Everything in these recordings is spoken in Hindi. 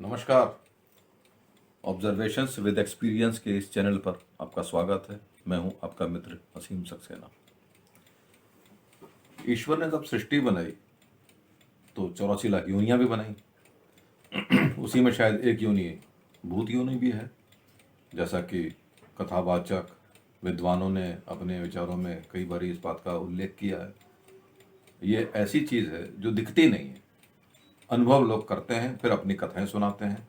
नमस्कार। ऑब्जर्वेशंस विद एक्सपीरियंस के इस चैनल पर आपका स्वागत है। मैं हूं आपका मित्र असीम सक्सेना। ईश्वर ने जब सृष्टि बनाई तो 84 लाख योनियां भी बनाई। उसी में शायद एक योनि भूत योनि भी है, जैसा कि कथावाचक विद्वानों ने अपने विचारों में कई बार इस बात का उल्लेख किया है। ये ऐसी चीज़ है जो दिखती नहीं है, अनुभव लोग करते हैं, फिर अपनी कथाएं सुनाते हैं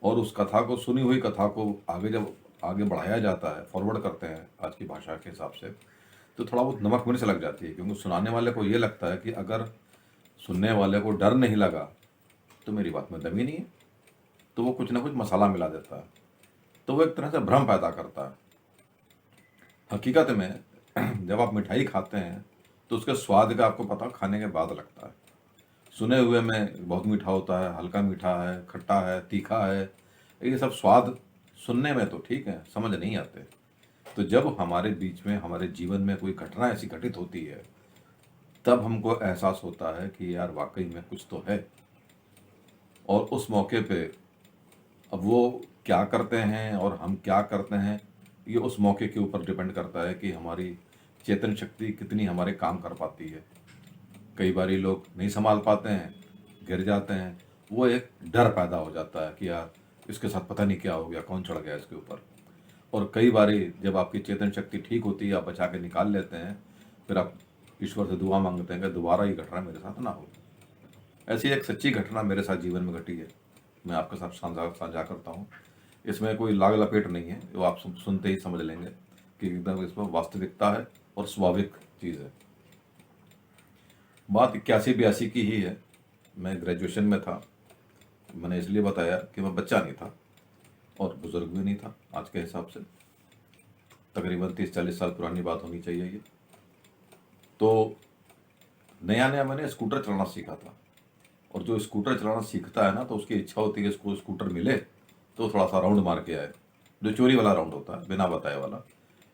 और उस कथा को, सुनी हुई कथा को जब आगे बढ़ाया जाता है, फॉरवर्ड करते हैं आज की भाषा के हिसाब से, तो थोड़ा बहुत नमक मिर्च लग जाती है। क्योंकि सुनाने वाले को ये लगता है कि अगर सुनने वाले को डर नहीं लगा तो मेरी बात में दम ही नहीं है, तो वो कुछ ना कुछ मसाला मिला देता है। तो वो एक तरह से भ्रम पैदा करता है। हकीकत में जब आप मिठाई खाते हैं तो उसके स्वाद का आपको पता खाने के बाद लगता है। सुने हुए में बहुत मीठा होता है, हल्का मीठा है, खट्टा है, तीखा है, ये सब स्वाद सुनने में तो ठीक है, समझ नहीं आते। तो जब हमारे बीच में, हमारे जीवन में कोई घटना ऐसी घटित होती है, तब हमको एहसास होता है कि यार वाकई में कुछ तो है। और उस मौके पे अब वो क्या करते हैं और हम क्या करते हैं, ये उस मौके के ऊपर डिपेंड करता है कि हमारी चेतन शक्ति कितनी हमारे काम कर पाती है। कई बार लोग नहीं संभाल पाते हैं, गिर जाते हैं, वो एक डर पैदा हो जाता है कि यार इसके साथ पता नहीं क्या हो गया, कौन चढ़ गया इसके ऊपर। और कई बार जब आपकी चेतन शक्ति ठीक होती है, आप बचा के निकाल लेते हैं, फिर आप ईश्वर से दुआ मांगते हैं कि दोबारा ये घटना मेरे साथ ना हो। ऐसी एक सच्ची घटना मेरे साथ जीवन में घटी है, मैं आपके साथ साझा करता हूँ। इसमें कोई लाग लपेट नहीं है, वो आप सुनते ही समझ लेंगे कि एकदम इसमें वास्तविकता है और स्वाभाविक चीज़ है। बात 81-82 की ही है। मैं ग्रेजुएशन में था। मैंने इसलिए बताया कि मैं बच्चा नहीं था और बुजुर्ग भी नहीं था आज के हिसाब से। तकरीबन 30-40 साल पुरानी बात होनी चाहिए ये। तो नया नया मैंने स्कूटर चलाना सीखा था। और जो स्कूटर चलाना सीखता है ना, तो उसकी इच्छा होती है कि उसको स्कूटर मिले तो थोड़ा सा राउंड मार के आए, जो चोरी वाला राउंड होता है, बिना बताए वाला,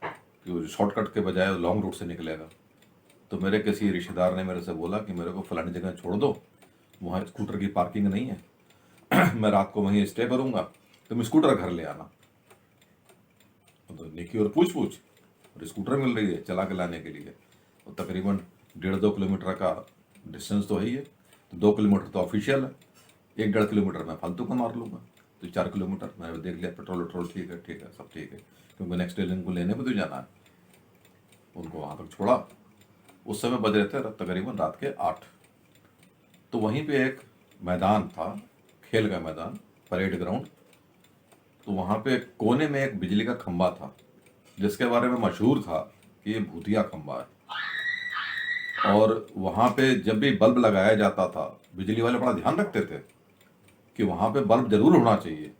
कि शॉर्टकट के बजाय लॉन्ग रूट से निकलेगा। तो मेरे किसी रिश्तेदार ने मेरे से बोला कि मेरे को फलानी जगह छोड़ दो, वहाँ स्कूटर की पार्किंग नहीं है, मैं रात को वहीं स्टे करूँगा, तुम स्कूटर घर ले आना। तो नेकी और पूछ पूछ, और स्कूटर मिल रही है चला के लाने के लिए। और तकरीबन 1.5-2 किलोमीटर का डिस्टेंस तो है ही है। तो 2 किलोमीटर तो ऑफिशियल है, 1-1.5 किलोमीटर मैं फालतू का मार लूँगा। तो 4 किलोमीटर मैंने देख लिया, पेट्रोल ठीक है, सब ठीक है, क्योंकि नेक्स्ट डे उनको लेने भी तो जाना है। उनको वहाँ तक छोड़ा। उस समय बज रहे थे तकरीबन रात के 8। तो वहीं पे एक मैदान था, खेल का मैदान, परेड ग्राउंड। तो वहाँ पे कोने में एक बिजली का खंबा था, जिसके बारे में मशहूर था कि ये भूतिया खंबा है। और वहाँ पे जब भी बल्ब लगाया जाता था, बिजली वाले बड़ा ध्यान रखते थे कि वहाँ पे बल्ब जरूर होना चाहिए,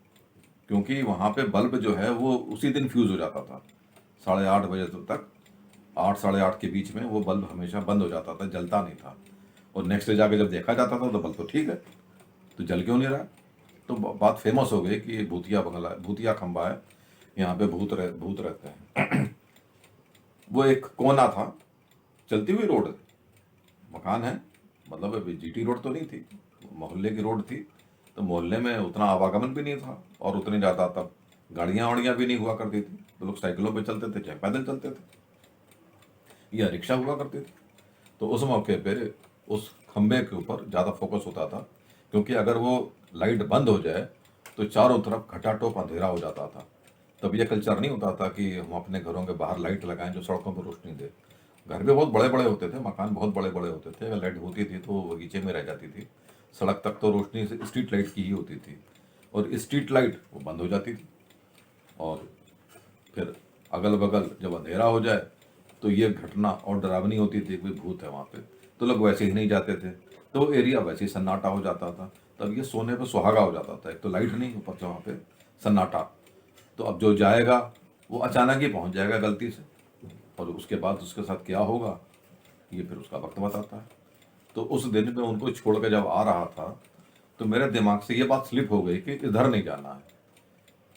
क्योंकि वहाँ पे बल्ब जो है वो उसी दिन फ्यूज हो जाता था। 8:30 बजे तक, 8 साढ़े 8 के बीच में वो बल्ब हमेशा बंद हो जाता था, जलता नहीं था। और नेक्स्ट डे जाके जब देखा जाता था तो बल्ब तो ठीक है, तो जल क्यों नहीं रहा। तो बात फेमस हो गई कि ये भूतिया बंगला, भूतिया खंबा है, यहाँ पे भूत रहते हैं। वो एक कोना था, चलती हुई रोड, मकान है, मतलब अभी जीटी रोड तो नहीं थी, मोहल्ले की रोड थी। तो मोहल्ले में उतना आवागमन भी नहीं था और उतनी ज़्यादा तब गाड़ियाँ वाड़ियाँ भी नहीं हुआ करती थी। तो लोग साइकिलों पे चलते थे, चाहे पैदल चलते थे, या रिक्शा हुआ करती थी। तो उस मौके पे उस खंबे के ऊपर ज़्यादा फोकस होता था, क्योंकि अगर वो लाइट बंद हो जाए तो चारों तरफ घटाटोप अंधेरा हो जाता था। तब ये कल्चर नहीं होता था कि हम अपने घरों के बाहर लाइट लगाएं जो सड़कों पर रोशनी दे। घर भी बहुत बड़े बड़े होते थे, मकान बहुत बड़े बड़े होते थे, अगर लाइट होती थी तो वो बगीचे में रह जाती थी। सड़क तक तो रोशनी स्ट्रीट लाइट की ही होती थी, और स्ट्रीट लाइट वो बंद हो जाती थी। और फिर अगल बगल जब अंधेरा हो जाए तो ये घटना और डरावनी होती थी, कोई भूत है वहाँ पे, तो लोग वैसे ही नहीं जाते थे, तो वो एरिया वैसे ही सन्नाटा हो जाता था। तब ये सोने पे सुहागा हो जाता था, एक तो लाइट नहीं, ऊपर से वहाँ पे सन्नाटा। तो अब जो जाएगा वो अचानक ही पहुँच जाएगा गलती से, और उसके बाद उसके साथ क्या होगा ये फिर उसका वक्त बताता है। तो उस दिन में उनको छोड़ कर जब आ रहा था तो मेरे दिमाग से ये बात स्लिप हो गई कि इधर नहीं जाना है।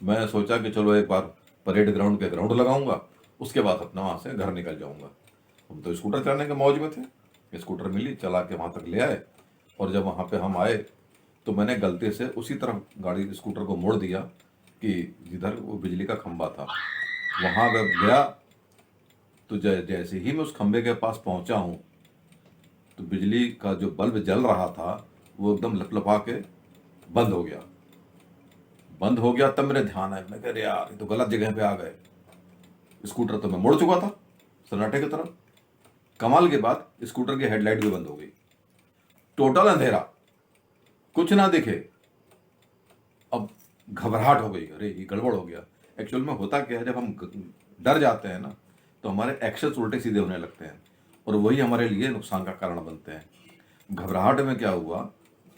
मैं सोचा कि चलो एक बार परेड ग्राउंड के ग्राउंड लगाऊंगा, उसके बाद अपना वहाँ से घर निकल जाऊंगा। हम तो स्कूटर चलाने के मौज में थे, स्कूटर मिली, चला के वहाँ तक ले आए। और जब वहाँ पे हम आए तो मैंने गलती से उसी तरफ गाड़ी स्कूटर को मोड़ दिया कि जिधर वो बिजली का खंभा था। वहाँ जब गया तो जैसे ही मैं उस खंभे के पास पहुंचा हूँ तो बिजली का जो बल्ब जल रहा था वो एकदम लपलपा के बंद हो गया। बंद हो गया तब मेरे ध्यान आया, मैं कह रहा यार ये तो गलत जगह पे आ गए। स्कूटर तो मैं मोड़ चुका था सन्नाटे की तरफ। कमाल के बाद स्कूटर की हेडलाइट भी बंद हो गई। टोटल अंधेरा, कुछ ना दिखे। अब घबराहट हो गई, अरे ये गड़बड़ हो गया। एक्चुअल में होता क्या है, जब हम डर जाते हैं ना तो हमारे एक्शंस उल्टे सीधे होने लगते हैं और वही हमारे लिए नुकसान का कारण बनते हैं। घबराहट में क्या हुआ,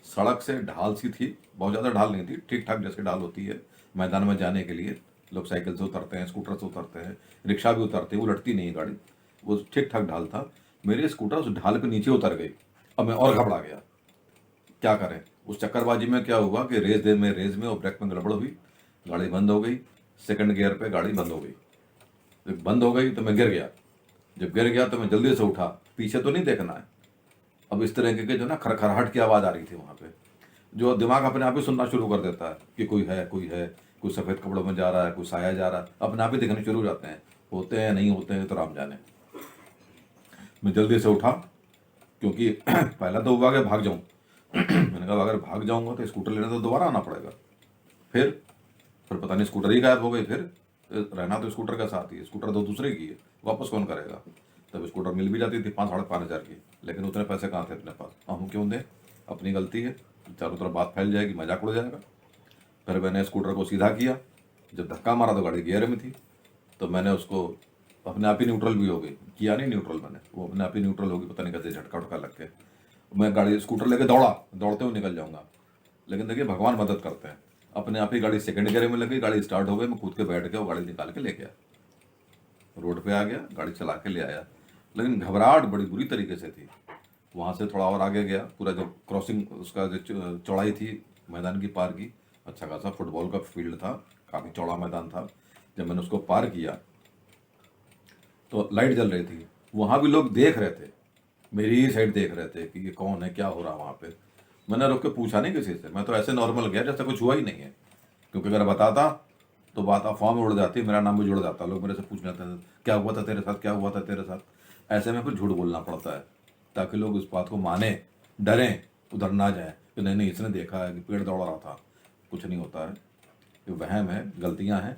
सड़क से ढाल सी थी, बहुत ज़्यादा ढाल नहीं थी, ठीक ठाक जैसे ढाल होती है मैदान में जाने के लिए। लोग साइकिल से उतरते हैं, स्कूटर से उतरते हैं, रिक्शा भी उतरते हैं, वो लटती नहीं है गाड़ी, वो ठीक ठाक ढाल था। मेरे स्कूटर उस ढाल पे नीचे उतर गई। अब मैं और घबरा गया, क्या करें। उस चक्करबाजी में क्या हुआ कि रेस में और ब्रेक में गड़बड़ हुई, गाड़ी बंद हो गई। सेकंड गियर पे गाड़ी बंद हो गई। जब बंद हो गई तो मैं गिर गया। जब गिर गया तो मैं जल्दी से उठा, पीछे तो नहीं देखना है। अब इस तरह के जो ना खरखराहट की आवाज़ आ रही थी वहाँ पे, जो दिमाग अपने आप ही सुनना शुरू कर देता है कि कोई है, कोई सफ़ेद कपड़ों में जा रहा है, कोई साया जा रहा है, अपने आप ही दिखने शुरू हो जाते हैं। होते हैं नहीं होते हैं तो राम जाने। मैं जल्दी से उठा क्योंकि पहला तो हुआ कि भाग जाऊँ। मैंने कहा अगर भाग जाऊँगा तो स्कूटर लेने तो दोबारा आना पड़ेगा। फिर पता नहीं स्कूटर ही गायब हो गई। फिर रहना तो स्कूटर का साथ ही है, स्कूटर तो दूसरे की है, वापस कौन करेगा। तब स्कूटर मिल भी जाती थी 5-5.5 हज़ार की, लेकिन उतने पैसे कहाँ थे अपने पास। हम क्यों दें, अपनी गलती है, चारों तरफ बात फैल जाएगी, मजाक उड़ जाएगा। फिर मैंने स्कूटर को सीधा किया। जब धक्का मारा तो गाड़ी गियर में थी, तो मैंने उसको अपने आप ही न्यूट्रल भी हो गई, किया नहीं न्यूट्रल मैंने, वो अपने आप ही न्यूट्रल होगी, पता नहीं कैसे झटका उटका लग के। मैं गाड़ी स्कूटर लेके दौड़ते हुए निकल जाऊँगा। लेकिन देखिए भगवान मदद करते हैं, अपने आप ही गाड़ी सेकंड गियर में लगी, गाड़ी स्टार्ट हो गई, मैं कूद के बैठ गया, वो गाड़ी निकाल के ले गया, रोड पे आ गया, गाड़ी चला के ले आया। लेकिन घबराहट बड़ी बुरी तरीके से थी। वहाँ से थोड़ा और आगे गया, पूरा जो क्रॉसिंग उसका जो चौड़ाई थी मैदान की पार की, अच्छा खासा फुटबॉल का फील्ड था, काफ़ी चौड़ा मैदान था। जब मैंने उसको पार किया तो लाइट जल रही थी, वहाँ भी लोग देख रहे थे, मेरी ही साइड देख रहे थे कि ये कौन है, क्या हो रहा है वहाँ पे। मैंने रुक के पूछा नहीं किसी से, मैं तो ऐसे नॉर्मल गया जैसे कुछ हुआ ही नहीं है, क्योंकि अगर बताता तो बात अफवाह में उड़ जाती, मेरा नाम भी जुड़ जाता, लोग मेरे से पूछने थे क्या हुआ था तेरे साथ, क्या हुआ था तेरे साथ। ऐसे में फिर झूठ बोलना पड़ता है ताकि लोग इस बात को माने, डरें, उधर ना जाए कि नहीं नहीं इसने देखा है कि पेड़ दौड़ रहा था। कुछ नहीं होता है, ये वहम है, गलतियां हैं।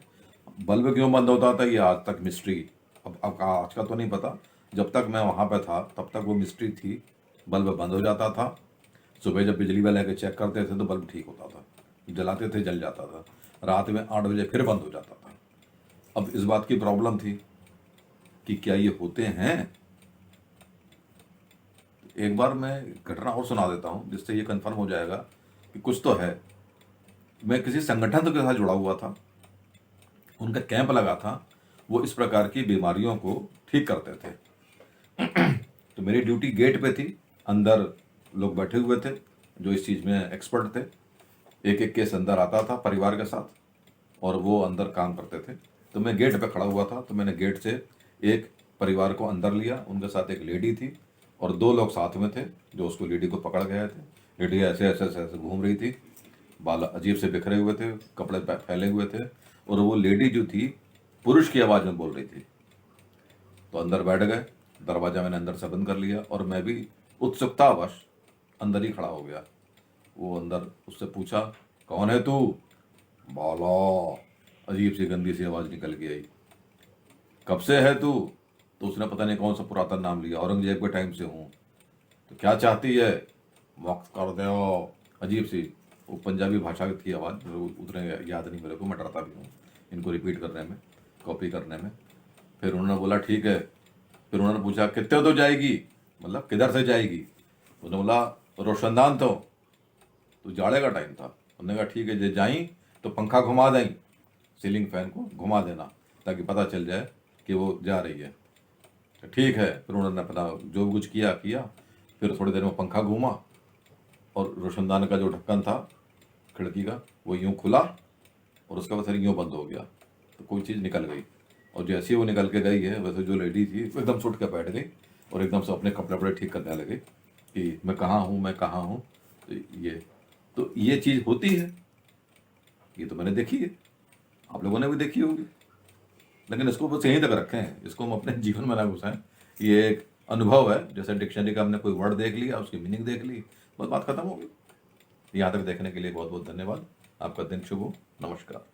बल्ब क्यों बंद होता था ये आज तक मिस्ट्री। अब आज का तो नहीं पता, जब तक मैं वहाँ पे था तब तक वो मिस्ट्री थी। बल्ब बंद हो जाता था, सुबह जब बिजली वाले आके चेक करते थे तो बल्ब ठीक होता था, जलाते थे जल जाता था, रात में 8 बजे फिर बंद हो जाता था। अब इस बात की प्रॉब्लम थी कि क्या ये होते हैं। एक बार मैं घटना और सुना देता हूँ जिससे ये कंफर्म हो जाएगा कि कुछ तो है। मैं किसी संगठन के साथ जुड़ा हुआ था, उनका कैंप लगा था, वो इस प्रकार की बीमारियों को ठीक करते थे। तो मेरी ड्यूटी गेट पे थी, अंदर लोग बैठे हुए थे जो इस चीज़ में एक्सपर्ट थे। एक एक केस अंदर आता था परिवार के साथ और वो अंदर काम करते थे। तो मैं गेट पे खड़ा हुआ था, तो मैंने गेट से एक परिवार को अंदर लिया, उनके साथ एक लेडी थी और 2 लोग साथ में थे जो उसको लेडी को पकड़ गए थे। लेडी ऐसे ऐसे ऐसे ऐसे घूम रही थी, बाल अजीब से बिखरे हुए थे, कपड़े फैले हुए थे और वो लेडी जो थी पुरुष की आवाज़ में बोल रही थी। तो अंदर बैठ गए, दरवाज़ा मैंने अंदर से बंद कर लिया और मैं भी उत्सुकतावश अंदर ही खड़ा हो गया। वो अंदर उससे पूछा कौन है तू, बोलो, अजीब सी गंदी सी आवाज़ निकल के आई। कब से है तू, तो उसने पता नहीं कौन सा पुरातन नाम लिया, औरंगजेब के टाइम से हूँ। तो क्या चाहती है, मुक्त कर दो, अजीब सी वो पंजाबी भाषा की आवाज़, उतने याद नहीं मेरे को, मैं डरता भी हूँ इनको रिपीट करने में, कॉपी करने में। फिर उन्होंने बोला ठीक है। फिर उन्होंने पूछा कितने तो जाएगी, मतलब किधर से जाएगी। उन्होंने बोला रोशनदान तो जाड़े का टाइम था। उन्होंने कहा ठीक है, जे जाई तो पंखा घुमा दें, सीलिंग फैन को घुमा देना ताकि पता चल जाए कि वो जा रही है। तो ठीक है। फिर उन्होंने अपना जो कुछ किया। फिर थोड़ी देर में पंखा घूमा और रोशनदान का जो ढक्कन था खिड़की का वो यूँ खुला और उसके बाद फिर यूँ बंद हो गया। तो कोई चीज़ निकल गई और जैसे ही वो निकल के गई है वैसे जो लेडी थी वो एकदम से उठ के बैठ गई और एकदम से अपने कपड़े वपड़े ठीक करने लगे कि मैं कहाँ हूँ। तो ये तो ये चीज़ होती है, ये तो मैंने देखी है, आप लोगों ने भी देखी होगी, लेकिन इसको बस यहीं तक रखें, इसको हम अपने जीवन में ना घुसाएं। ये एक अनुभव है, जैसे डिक्शनरी का हमने कोई वर्ड देख लिया, उसकी मीनिंग देख ली, बस बात खत्म हो गई। यहाँ तक देखने के लिए बहुत बहुत धन्यवाद। आपका दिन शुभ हो। नमस्कार।